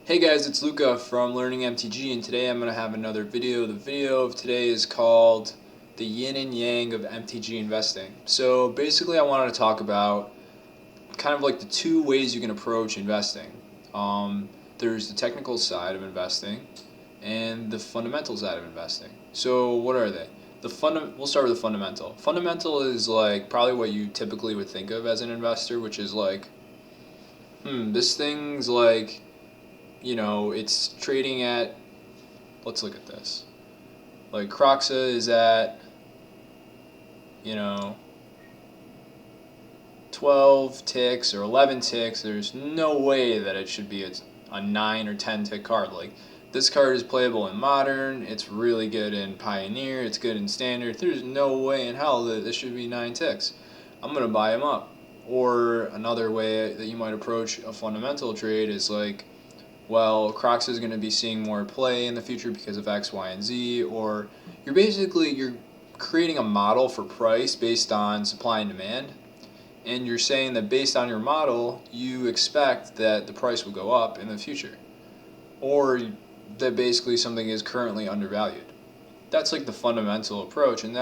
Hey guys, it's Luca from Learning MTG, and today I'm going to have another video. The video of today is called The Yin and Yang of MTG Investing. So basically I wanted to talk about kind of like the two ways you can approach investing. There's the technical side of investing and the fundamental side of investing. So what are they? We'll start with the fundamental. Fundamental is like probably what you typically would think of as an investor, which is like, this thing's like, it's trading at, let's look at this. Like Croxa is at, you know, 12 ticks or 11 ticks. There's no way that it should be a 9 or 10 tick card. Like, this card is playable in Modern, it's really good in Pioneer, it's good in Standard. There's no way in hell that this should be 9 ticks. I'm going to buy him up. Or another way that you might approach a fundamental trade is like, well, Crocs is going to be seeing more play in the future because of X, Y, and Z, or you're creating a model for price based on supply and demand, and you're saying that based on your model, you expect that the price will go up in the future, or that basically something is currently undervalued. That's like the fundamental approach, and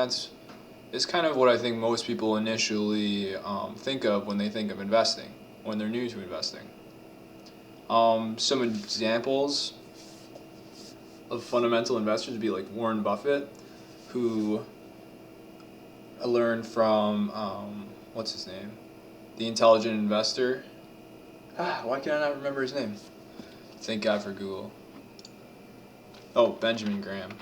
it's kind of what I think most people initially think of when they think of investing, when they're new to investing. Some examples of fundamental investors would be like Warren Buffett, who I learned from, what's his name? The Intelligent Investor. Why can I not remember his name? Thank God for Google. Oh, Benjamin Graham.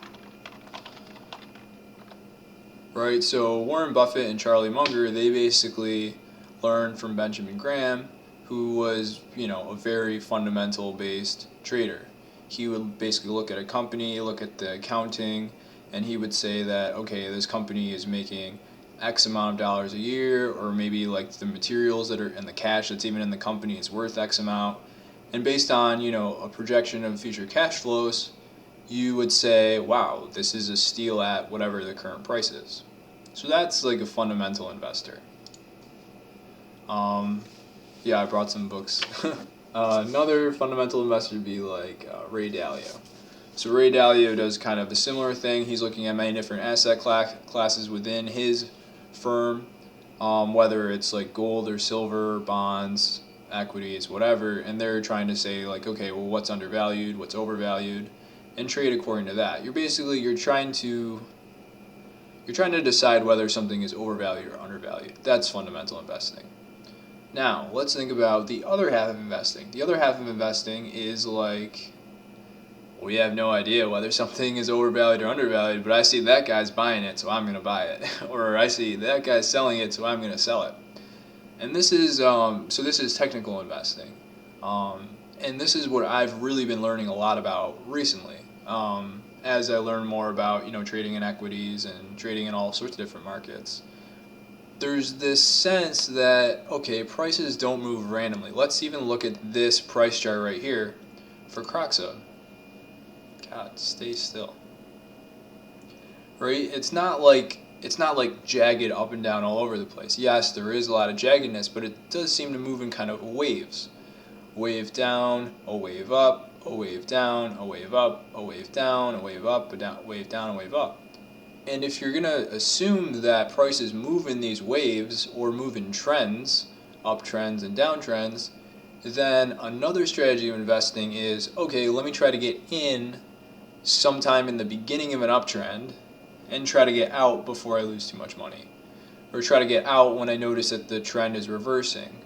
Right, so Warren Buffett and Charlie Munger, they basically learned from Benjamin Graham, who was, a very fundamental based trader. He would basically look at a company, look at the accounting, and he would say that, okay, this company is making X amount of dollars a year, or maybe like the materials that are and the cash that's even in the company is worth X amount. And based on, a projection of future cash flows, you would say, wow, this is a steal at whatever the current price is. So that's like a fundamental investor. Yeah, I brought some books. Another fundamental investor would be like Ray Dalio. So Ray Dalio does kind of a similar thing. He's looking at many different asset classes within his firm, whether it's like gold or silver, bonds, equities, whatever, and they're trying to say like, okay, well, what's undervalued, what's overvalued, and trade according to that. You're trying to decide whether something is overvalued or undervalued. That's fundamental investing. Now, let's think about the other half of investing. The other half of investing is like, we have no idea whether something is overvalued or undervalued, but I see that guy's buying it, so I'm going to buy it. Or I see that guy's selling it, so I'm going to sell it. And this is, this is technical investing. And this is what I've really been learning a lot about recently. As I learn more about, trading in equities and trading in all sorts of different markets. There's this sense that, okay, prices don't move randomly. Let's even look at this price chart right here for Croxa. God, stay still. Right? It's not like jagged up and down all over the place. Yes, there is a lot of jaggedness, but it does seem to move in kind of waves. Wave down, a wave up, a wave down, a wave up, a wave down, a wave up, a wave down, a wave up. And if you're going to assume that prices move in these waves or move in trends, uptrends and downtrends, then another strategy of investing is, okay, let me try to get in sometime in the beginning of an uptrend and try to get out before I lose too much money. Or try to get out when I notice that the trend is reversing.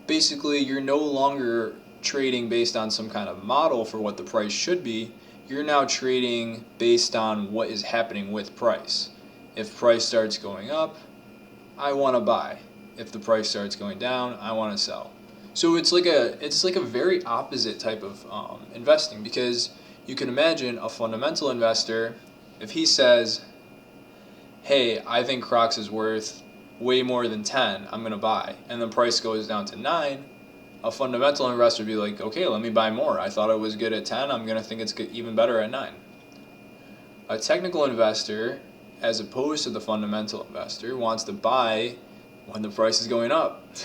Basically, you're no longer trading based on some kind of model for what the price should be. You're now trading based on what is happening with price. If price starts going up, I want to buy. If the price starts going down, I want to sell. So it's like a very opposite type of investing, because you can imagine a fundamental investor, if he says, hey, I think Crocs is worth way more than 10, I'm going to buy, and the price goes down to 9, a fundamental investor would be like, okay, let me buy more. I thought it was good at 10, I'm going to think it's good, even better at 9. A technical investor, as opposed to the fundamental investor, wants to buy when the price is going up.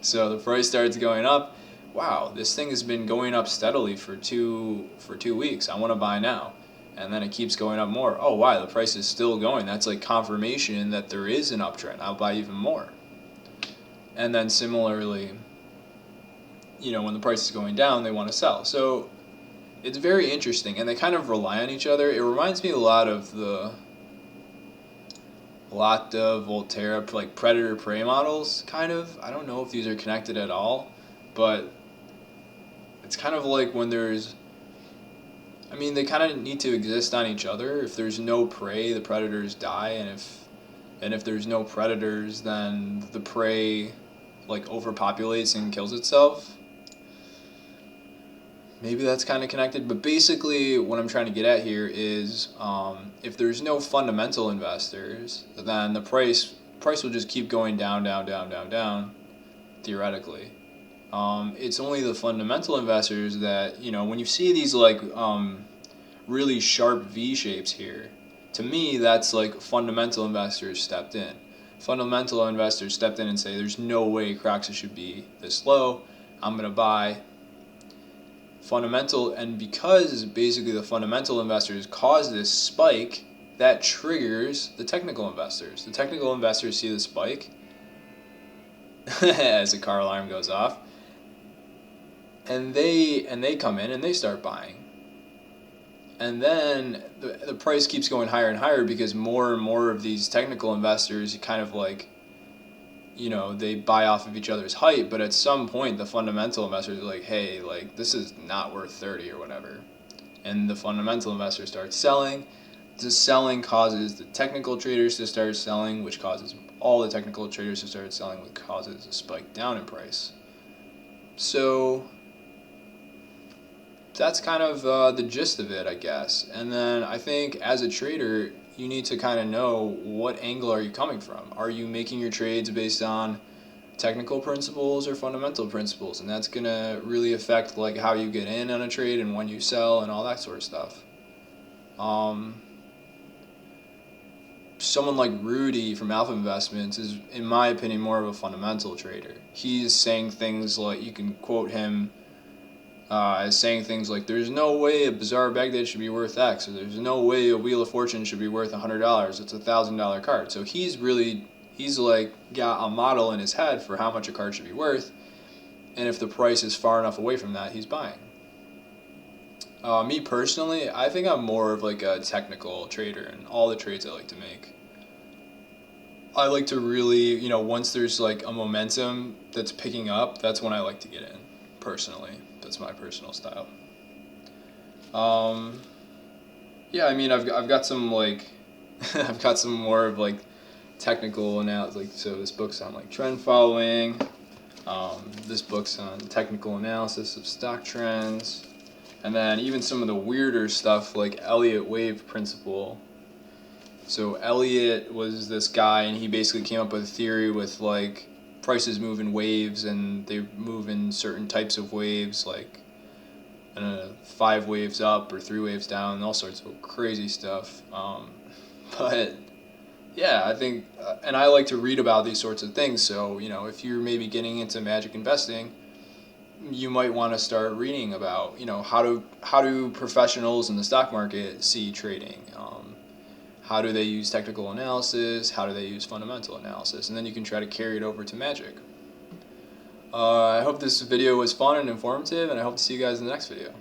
So the price starts going up. wow, this thing has been going up steadily for 2 weeks. I want to buy now. And then it keeps going up more. Oh, wow, the price is still going. That's like confirmation that there is an uptrend. I'll buy even more. And then similarly, when the price is going down, they want to sell. So it's very interesting, and they kind of rely on each other. It reminds me a lot of Volterra, like predator prey models, kind of. I don't know if these are connected at all, but it's kind of like when they kind of need to exist on each other. If there's no prey, the predators die, and if there's no predators, then the prey like overpopulates and kills itself. Maybe that's kind of connected, but basically what I'm trying to get at here is if there's no fundamental investors, then the price will just keep going down, down, down, down, down, theoretically. It's only the fundamental investors that, when you see these like really sharp V shapes here, to me that's like fundamental investors stepped in. Fundamental investors stepped in and say there's no way Crocs should be this low, I'm going to buy. And because basically the fundamental investors cause this spike, that triggers the technical investors. The technical investors see the spike as the car alarm goes off, and they come in and they start buying. And then the price keeps going higher and higher because more and more of these technical investors kind of like, they buy off of each other's hype, but at some point the fundamental investors are like, hey, like this is not worth 30 or whatever. And the fundamental investors start selling. The selling causes the technical traders to start selling, which causes all the technical traders to start selling, which causes a spike down in price. So that's kind of the gist of it, I guess. And then I think as a trader, you need to kind of know what angle are you coming from. Are you making your trades based on technical principles or fundamental principles? And that's going to really affect like how you get in on a trade and when you sell and all that sort of stuff. Someone like Rudy from Alpha Investments is, in my opinion, more of a fundamental trader. He's saying things like, you can quote him as saying things like, there's no way a Bizarre Baghdad should be worth X, or there's no way a Wheel of Fortune should be worth $100. It's a $1,000 card. So he's like got a model in his head for how much a card should be worth, and if the price is far enough away from that, he's buying. Me personally, I think I'm more of like a technical trader in all the trades I like to make. I like to really, once there's like a momentum that's picking up, that's when I like to get in, personally. That's my personal style. Yeah, I've got some like, I've got some more of like technical analysis. Like, so this book's on like trend following. This book's on technical analysis of stock trends, and then even some of the weirder stuff like Elliott wave principle. So Elliott was this guy, and he basically came up with a theory with like prices move in waves, and they move in certain types of waves, like 5 waves up or 3 waves down, and all sorts of crazy stuff. But yeah, I think, and I like to read about these sorts of things. So if you're maybe getting into magic investing, you might want to start reading about how do professionals in the stock market see trading. How do they use technical analysis? How do they use fundamental analysis? And then you can try to carry it over to magic. I hope this video was fun and informative, and I hope to see you guys in the next video.